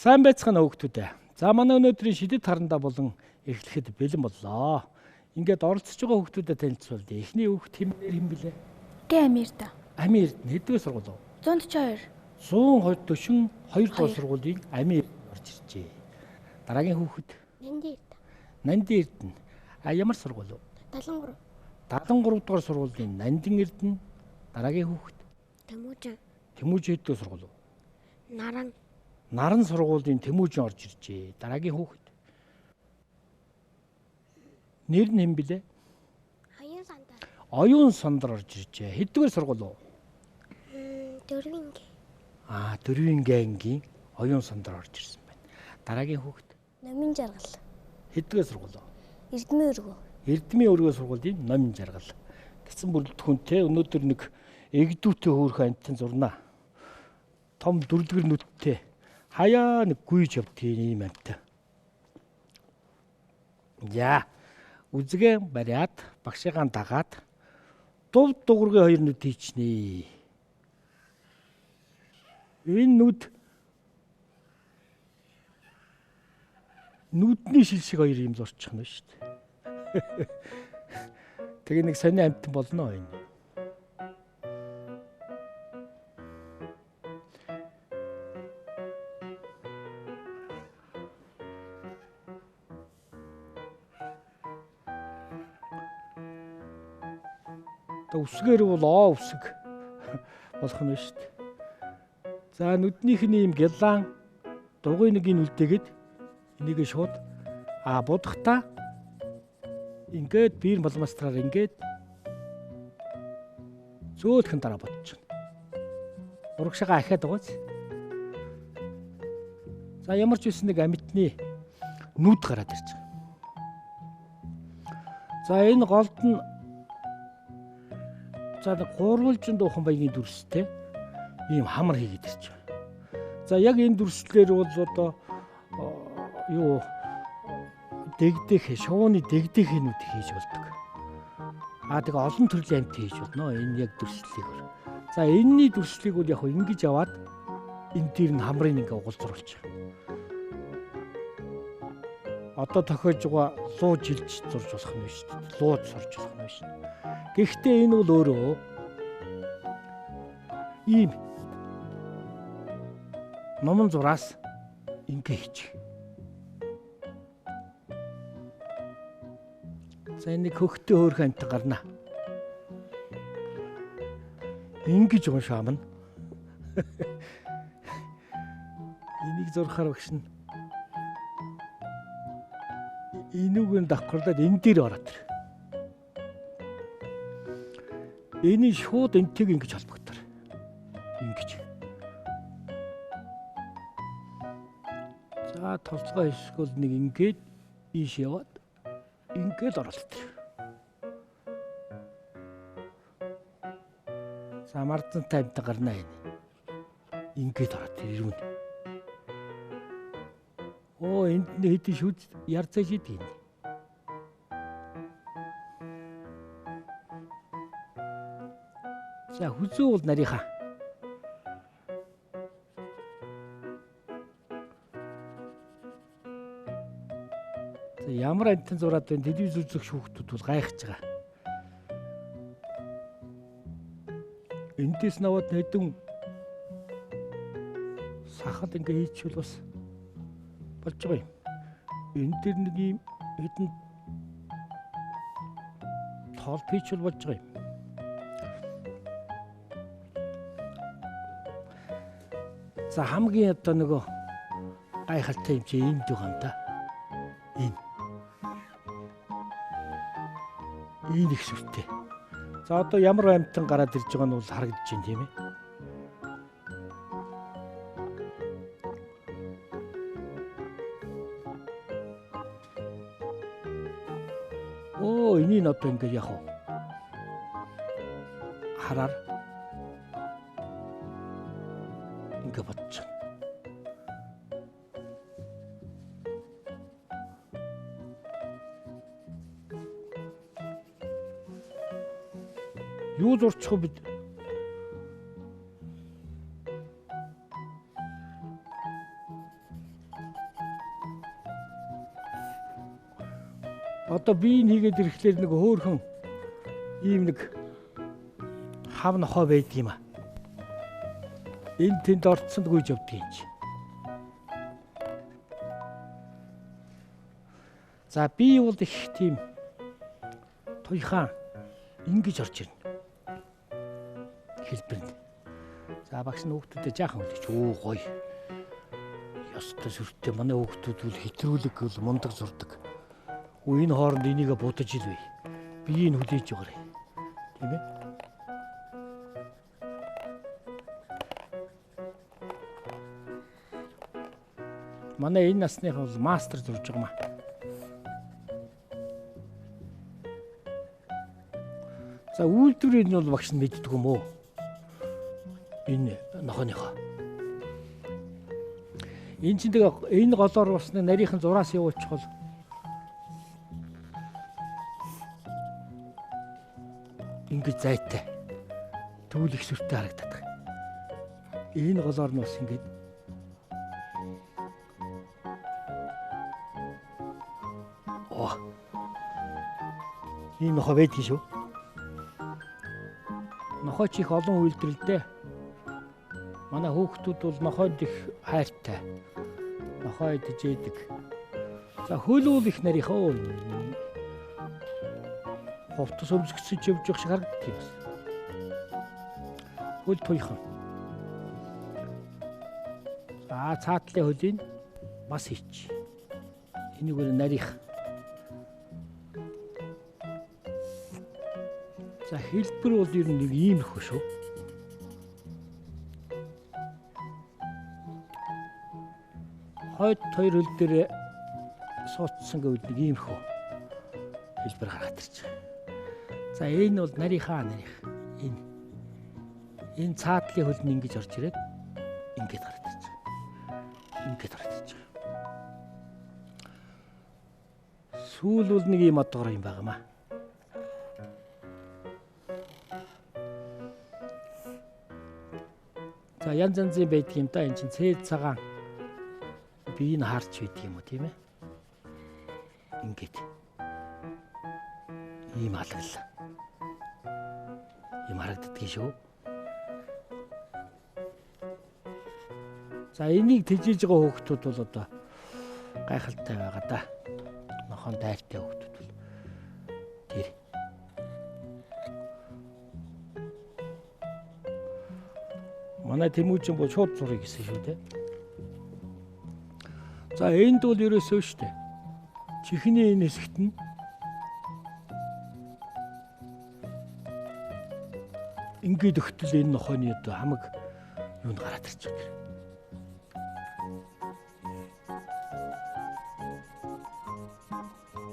Сайн байцгаана хүүхдүүд. За манай өнөөдрийн шидэт харандаа болон эхлэхэд бэлэн боллоо. Ингээд оролцож байгаа хүүхдүүдэд танилцуулъя. Эхний хүүхд хэм блэ? Амир да. Амир хэдвээ сургууль вэ? 142. 142 дугаар сургуулийн Амир орж иржээ. Дараагийн хүүхэд Нандин Эрдэнэ. Ямар сургууль вэ? 73. 73 дугаар сургуулийн Нандин Эрдэнэ. Дараагийн хүүхэд Тэмүүжин хэдвээ сургууль вэ? Наран сургуулийн Тэмүүжин орж иржээ. Дараагийн хүүхэд нэр нь хэм блэ? Оюун сандар орж иржээ. Хэдвээ сургууль вэ? 4-ийн. 4-ийн ангийн оюун сандар орж ирсэн байна. Дараагийн хүүхэд Номын жаргал. хэдвээ сургууль вэ? Эрдмийн өргөө. Эрдмийн өргөө сургуулийн Номын жаргал. Тэгсэн бүрэлдэхүүнтэй өнөөдөр нэг эгдүүтэй хөөрхөн амтан зурнаа. Том дүрлэгэр нүдтэй хаяа нэг гүйж явдгийн ийм амтан. За үзгээ бариад багшаагаа дагаад дув дугургийн хоёр нүд хийчнэ. Энэ нүдний шил шиг хоёр юм зурчих нь шүү дээ. Тэгээ нэг сони амтан болно энэ. Үсгээр бол оо үсэг болох нь шүү дээ. За нүднийх нь ийм гялаан дугуй нэг ин үлдээгээд энийг шууд будахта ингээд биер балмастраар ингээд зөөлхөн дараа бодчихно. Урагшаага ахиад байгаач. За ямар ч үсэн нэг амьтны нүд гараад ирж байгаа. За энэ голд нь гурвалжин дуухан баягийн дүрстэй ийм хамар хийгээд ирж байгаа. За яг энэ дүрслэлээр бол одоо дэгдэх шууны дэгдэхнүүд хийж болдог. Тэгээ олон төрлийн амт хийж болно. Энэ яг дүрслэлээр. За энэний дүрслэлийг бол яг ингэж аваад энэ дээр нь хамрын ингээ угалзруулж байгаа. Одоо тохиож байгаа луу жилж зурж болох нь шүү дээ. Лууд сурж болох нь шүү дээ. Гэхдээ энэ бол өөрөө ийм номон зураас ингээ хийчих. За нэг хөхтэй хөөрхөн амт гарна. Ингэж уншаамна. Энийг зурхаар багш нь энүүгээр давхарлаад энэ дээр ороод ир. Энийг шууд энтэйг ингэж холбогдоор. Ингэж. За толцгой хэсгүүл нэг ингээд ийш яваад ингээд оролт. За мардсан таймд гарна энэ. Ингээд ороод ирвэн. Энд нэг хэдий шүд ярцаж идэв. За хүзүү бол нарийнхаа. За ямар амтан зураад байна телевиз үзэх хүүхдүүд бол гайхаж байгаа. Эндээс наваад хэдэн сахал ингээ хийчихвэл бас болж байгаа юм. Энэ дэр нэг юм хэдэн тоол хийчихвэл болж байгаа юм. За хамгийн одоо нөгөө гайхалтай юм чи энд байгаа юм да. Энэ их сүртэй. За одоо ямар амтан гараад ирж байгаа нь бол харагдаж байна тийм ээ. Энийг одоо ингээд яг хараар ингээд бодчих. Юу зурчих вэ бид? Одоо би энэ хийгээд ирэхлээр нэг хөөхөн ийм нэг хав нохоо байдаг юм а. Энд тэнд орцсонд гүйж явдаг юм чи. За би бол их тийм туйхаан ингэж орж ирнэ. Хэлбэрэнд. За багш нь хүүхдүүдэд жаахан үлдээч. Өө гоё. Ёстой сүртэй манай хүүхдүүд бол хэтрүүлэг гэл мундаг зурдаг. Энэ хооронд энийгээ будаж илвэ. Би энэ хүлээж өгөөрэй. Тийм ээ? Манай энэ насных бол мастер зурж байгаа маа. За үйлдвэрийг нь бол багш нь мэддэг юм уу? Энэ нохооныхоо. Энэ чинь тэгээ энэ голоор усны нарийнхан зураас явуулчихвал ингэж зайтай. Түүл их сүртэй харагдаад байна. Энэ голоор нь бас ингэж ийм нохоо байдаг шүү. Нохооч их олон үйлдвэрлэдэ. Манай хүүхдүүд бол нохойд их хайртай. Нохоо идэж яадаг. За хөл үл их нарийнхаа ховтос өмсгөсөж явж явах шиг харагддаг юм. Хөл туйхан. За цаатлын хөлийг бас хийч. Энийг өөр нарийнх. За хэлбэр бол ер нь нэг иймэрхүү шүү. Хойд хоёр хөл дээр суудсан гэвэл нэг иймэрхүү хэлбэр гараад ирж байгаа. За энэ бол нарийнхаа нарийнх. Энэ цаатлын хөл нь ингэж орж ирээд ингэж гараад ирж байгаа. Ингэж гараад ирж байгаа. Сүүл бол нэг юм одгоор юм байгаамаа. За янз янзын байдаг юм да. Энд чинь цээд цагаан биеийг харж байдаг юм уу тийм ээ? Ингээд ийм халаглаа. Ийм харагддаг шүү. За энийг тэжээж байгаа хүүхдүүд бол одоо гайхалтай байгаа да. Нохон дайртай хүүхдүүд бол тэр. Манай Тэмүүжин бол шууд зургийг гэсэн шүү дээ. За энд бол ерөөсөө шүү дээ. Чихний энэ хэсэгт нь ингээд өгтөл энэ нохооны одоо хамаг юунд гараад ирж байгаа.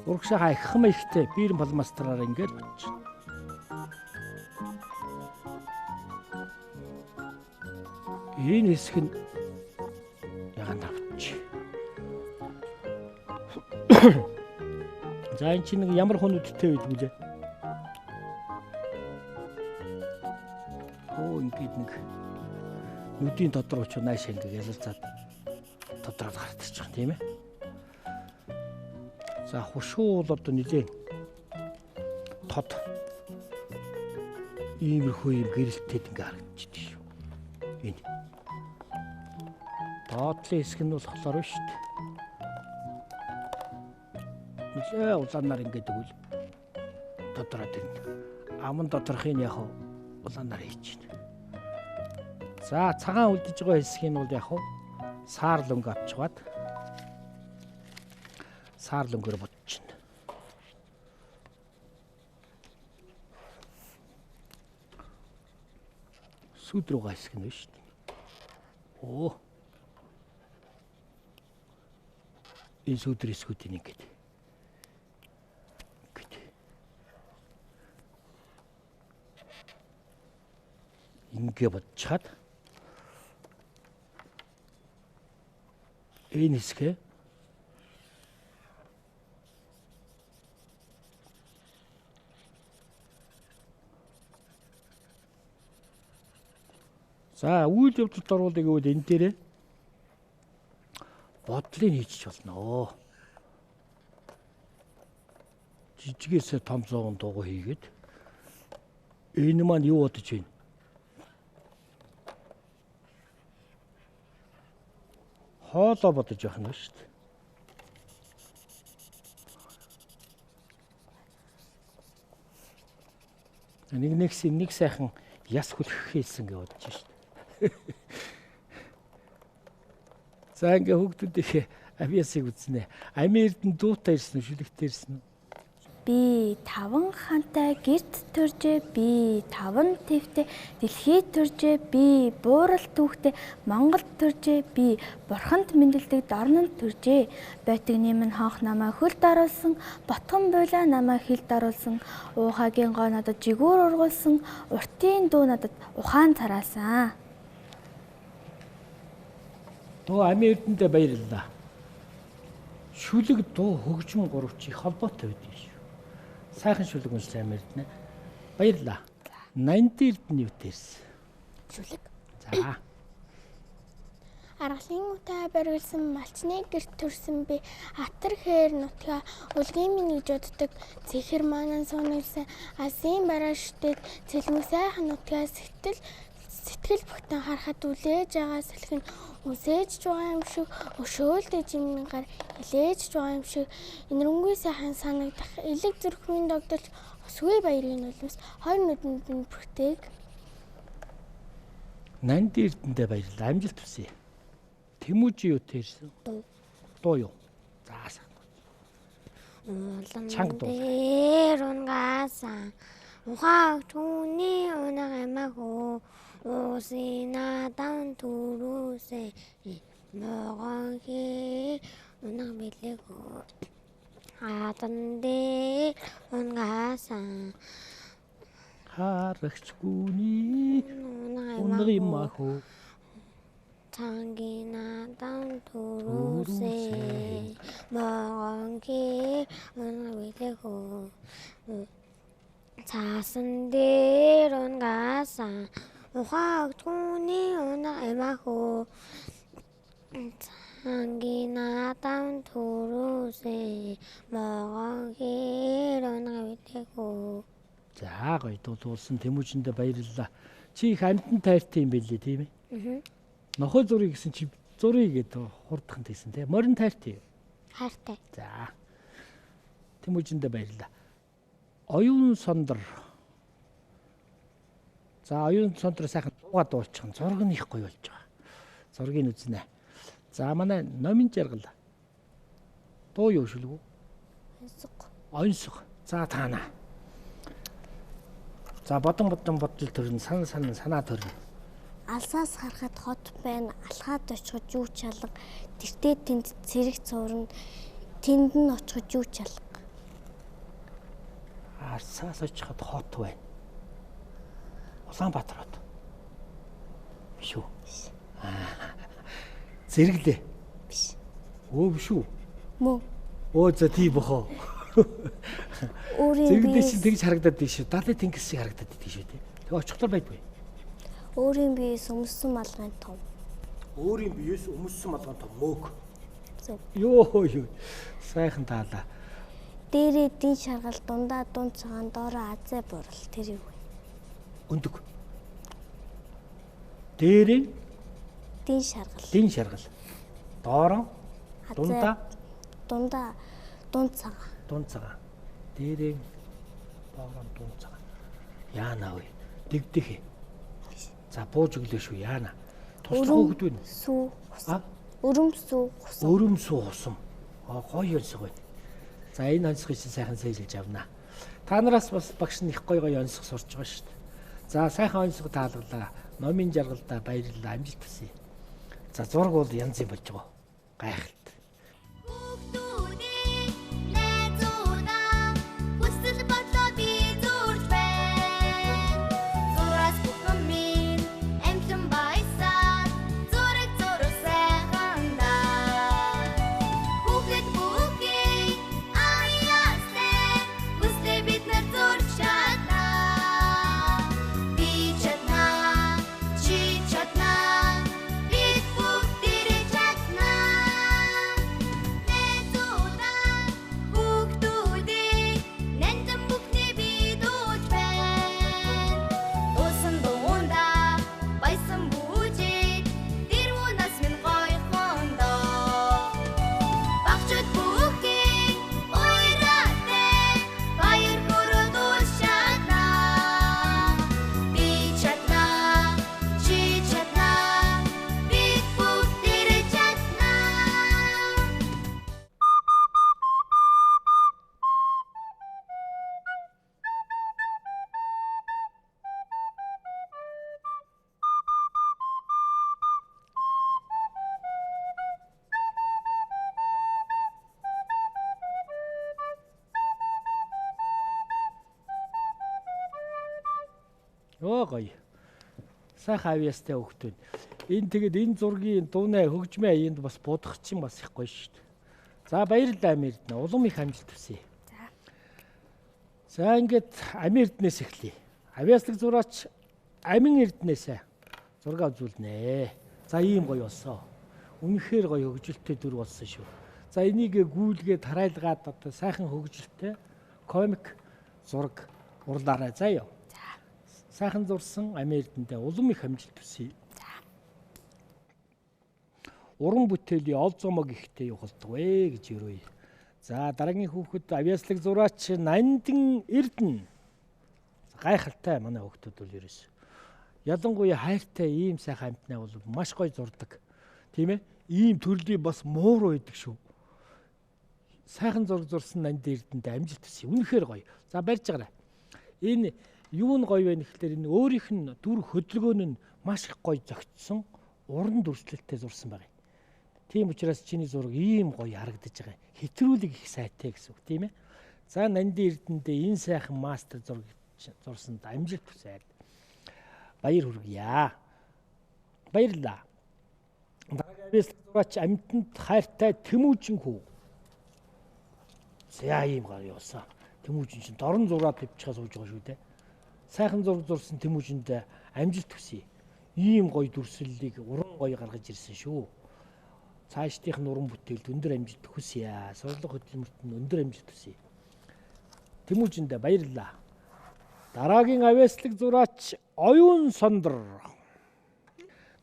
Урагшаа иххэм ихтэй биер балмастраар ингээд бичсэн. Энэ хэсэг нь ягаан тавч. За энэ чинь ямар хүнүүдтэй байдаг вэ? Ингээд нэг нүдийн додроо ч нааш ингээ ялалцаад додроод гараад ирж байгаа тийм ээ. За хушуу бол одоо нэлээд тод иймэрхүү юм гэрэлтээд ингээ харагдчихдаг шүү. Энэ доотлын хэсэг нь болохоор шүү дээ. Нэлээ улаанаар ингээд өгвөл додроод ирнэ. Аман доторхын яг улаанаар хийж байна. За цагаан үлдэж байгаа хэсгийг нь бол яг саар лөнгө авчгаад саар лөнгөөр бодчихно. Сүд рүүгээ хэсэг нь шүү дээ. Оо. Энэ сүд хэсгүүдийн нэг гэдэг. Ингээ бодчихад энэ хэсгээ за үйл явдлыг оруулах гэвэл энэ дээрээ бодлыг хийчих болно. жижигээсээ том зоогон дуугаа хийгээд энэ маань юу бодож байна? Хоолоо бодож явах нь шүү дээ. Нэг сайхан яс хүлхэх хэлсэн гэж бодож шүү дээ. За ингээ хүүхдүүдийнхээ авьяасыг үзнэ. Амийн эрдэнэ дуутай ирсэн үү, шүлэгтэй ирсэн үү? Би 5 хантай гэрт төржээ, би 5 твтэй дэлхийд төржээ, би буурал түүхтэй Монголд төржээ, би бурханд мэндэлдэг дорнонд төржээ. Байтгны минь хонх намайг хөлд оруулсан, ботгон буйлаа намайг хилд оруулсан, уухагийн гоо надад жигүүр ургуулсан, уртын дуу надад ухаан цараасан. Дуу амийн эрдэнэтэй баярлалаа. Шүлэг дуу хөгжим гурвч их холбоотой байдаг шүү. Сайхан шүлэг үнэлж амийн эрдэнэ. Баярлалаа. 80 эрдэнэ юу дээрсэн? Шүлэг. За. Аргалын утай барилсан малчны гэрт төрсөн би атар хээр нутгаа үлгийн минь гэж боддог зэхэр маанан суунагсан асын бараа шүтээд цэлмэг сайхан нутгаа сэтгэл бүхтэн харахад үлээж байгаа салхин үсэж байгаа юм шиг өшөөлдөж юмнгаар илээж байгаа юм шиг энэрэнгүй сайхан санагдах элэг зүрхмийн догдолж өсвөө баярын нулимс хоёр нүдэнд нь бүртэйг 80 эрдэнэтэй баярлалаа. Амжилт хүсье. Тэмүүжи юу тэрсэн? Дуу юу? За сайхан. Чанга дуу. дээр унгасан ухааг түүний унаг амаагүй Усина дан туруусе могонхи унаг билэго атандэ унгасан харагчгүйний унаг имаху Tangina дан туруусе могонхи унаг билэго Цаасан дээр унгасан ухааг түүний унаг амаагүй Тангина дан туруусе могонхи унаг билэго. За гоё дуулсан Тэмүүжиндээ баярлалаа. Чи их амтан тайртай юм байлээ тийм ээ? Нохой зургийг гэсэн чи зургийг гэдэг хурдхан тийсэн тийм. Морин тайртай. Хайртай. За. Тэмүүжиндээ баярлалаа. Оюун сондөр. За оюун сондөр сайхан дуугаа дуулчихсан. Зураг нь их гоё болж байгаа. Зургийг үзнэ. За манай номын жаргал. Дуу юу шүлэг үү? Онцгой. За таана. За бодол төрн санаа төрн. Алсаас харахад хот байна. Алхаад очиход юу чалга. Тэртээ тэнд цэрэг цуурна. Тэнд нь очиход юу чалга. Алсаас очиход хот байна. Улаанбаатар хот. Биш үү? Зэрэглээ. Биш. Өө биш үү? Мөн. Өө за тий бохоо. Өөрийн Зэрэглээ биес чи тэгж харагдаад тийш шүү. Далай тэнгис шиг харагдаад тийш шүү тий. Тэгээ очихлоор байдгүй. өөрийн биес өмссөн малгайн том. Өөрийн биес өмссөн малгайн том мөөг. Зөв. Ёо. Сайхан таалаа. Дээрээ дин шаргал дундаа дунд цагаан доороо азай бурал тэр юу вэ? Өндөг. Дээрээ Дин шаргал. дин шаргал. Доорон дундаа дунд цагаан. дунд цагаан. Дээрээ доорон дунд цагаан. Яана вэ? Дэгдэх. За бууж өглөө шүү яана. Туслах хөвгд вэ? Сүү. Өрөмсүү. Өрөмсүү хусам. Гоё онцгой байна. За энэ онцгой чинь сайхан сэлж авнаа. Та нараас бас багш нь их гоё онцгой сурч байгаа шүү дээ. За сайхан онцгой таалгалаа. Номын жаргалдаа баярлалаа. Амжилт хүсье. За зураг бол янз юм болж байгаа. Гайхалтай. Йоо гоё. Сайхан авьяастай хөвгтөн. Энэ тэгээд энэ зургийн дуунай хөгжмийн аянд бас будах чинь бас их гоё шүү дээ. За баярлалаа Амьэрдэнэ. Улам их амжилт хүсье. За ингээд Амьэрдэнээс эхлэе. Авьяаслаг зураач Амин Эрдэнээс зураг үзүүлнэ. За ийм гоё болсон. Үнэхээр гоё хөгжилтэй дүр болсон шүү. За энийг гүйлгээ тарайлгаад одоо сайхан хөгжилтэй комик зураг урлаарай заяа. Сайхан зурсан Амьэрдэндээ улам их амжилт хүсье. Уран бүтээлийн ол зомог ихтэй явуулдаг вэ гэж өрөөе. За дараагийн хүүхэд авьяаслаг зураач Нандин Эрдэнэ. Гайхалтай манай хүүхдүүд бол ерөөс. Ялангуяа хайртай ийм сайхан амтнаа бол маш гоё зурдаг. Тийм ээ? Ийм төрлийн бас мууруу байдаг шүү. Сайхан зураг зурсан Нандин Эрдэнэтэй амжилт хүсье. Үнэхээр гоё. За барьж байгаарай. Энэ юу нь гоё вэ гэхэлэр энэ өөрийнх нь дүр хөдөлгөөн нь маш их гоё зөгцсөн уран дүрслэлтэй зурсан байна. Тийм учраас чиний зураг ийм гоё харагдаж байгаа. Хэтрүүлэг их сайтай гэсэн үг тийм ээ. За Нандин Эрдэнэтэй энэ сайхан мастер зураг зурсанд амжилт хүсье. Баяр хүргье. Баярлалаа. Дараагийн авьяаслаг зураач амьтанд хайртай Тэмүүжин хүү. За ийм гоё явсан. Тэмүүжин чинь дорн зураад тавьчихаа сууж байгаа шүү дээ. Сайхан зураг зурсан Тэмүүжинд амжилт хүсье. Ийм гоё дүрслэлийг уран гоё гаргаж ирсэн шүү. Цаашдынх нь уран бүтээлд өндөр амжилт хүсье. Сурлага хөтөлмөрт нь өндөр амжилт хүсье. Тэмүүжинд баярлалаа. Дараагийн авьяаслаг зураач Оюун Сондөр.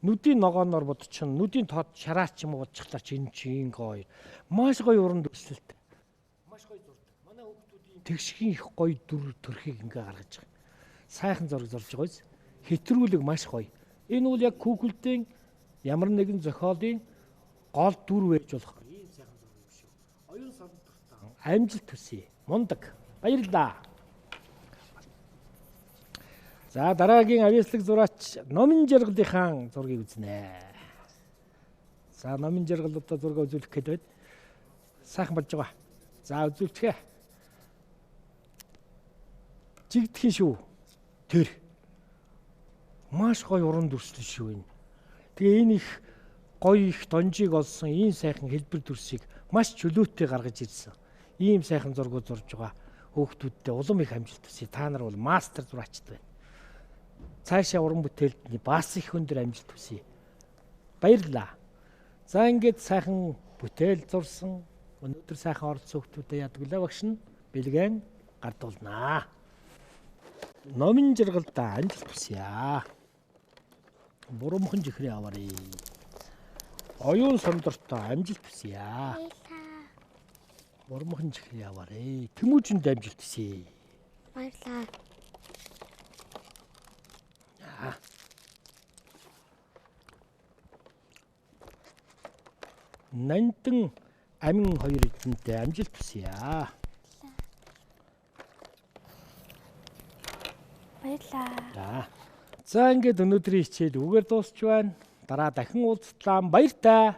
Нүдийн ногооноор бодчихно. Нүдийн тод шараач юм бодчихлаа чинь чин гоё. Маш гоё уран дүрслэлтэй. Маш гоё зурдаг. Манай хүүхдүүдийн тэгшгийн их гоё дүр төрхийг ингээ гаргаж байгаа. Сайхан зураг зурж байгаа биз? Хэтрүүлэг маш гоё. Энэ үл яг Google-ийн ямар нэгэн зохиолын гол дүр байж болох ийм сайхан зураг юм шүү. Оюун Сондортой амжилт хүсье. Мундаг. Баярлалаа. За дараагийн авьяаслаг зураач Номын Жаргалынхаа зургийг үзнэ. За Номын Жаргал одоо зураг үзүүлэх гээд байна. Сайхан болж байгаа. За үзүүлчихье. Жигдхэн шүү. Тэр маш гоё уран дүрслэл шүү энэ. Тэгээ энэ их гоё их донжийг олсон ийм сайхан хэлбэр дүрсийг маш чөлөөтэй гаргаж ирсэн. Ийм сайхан зургууд зурж байгаа хүүхдүүдтэй улам их амжилт хүсье. Та нар бол мастер зураачд байна. Цаашаа уран бүтээлд бас их өндөр амжилт хүсье. Баярлалаа. За ингээд сайхан бүтээл зурсан өнөөдөр сайхан оролцсон хүүхдүүдэд яадаг лээ багш нь бэлгэн гардуулнаа. Номын Жаргалдаа амжилт хүсье. Бурамхан жихрээ аваарай. Оюун Сондортой амжилт хүсье. Бурамхан жихрээ аваарай. Тэмүүжинд амжилт хүсье. Баярлалаа. Нандин Амин хоёр эдэнтэй амжилт хүсье. Баярлалаа. За ингээд өнөөдрийн хичээл үгээр дуусч байна. Дараа дахин уулзтлаа. Баяр таа.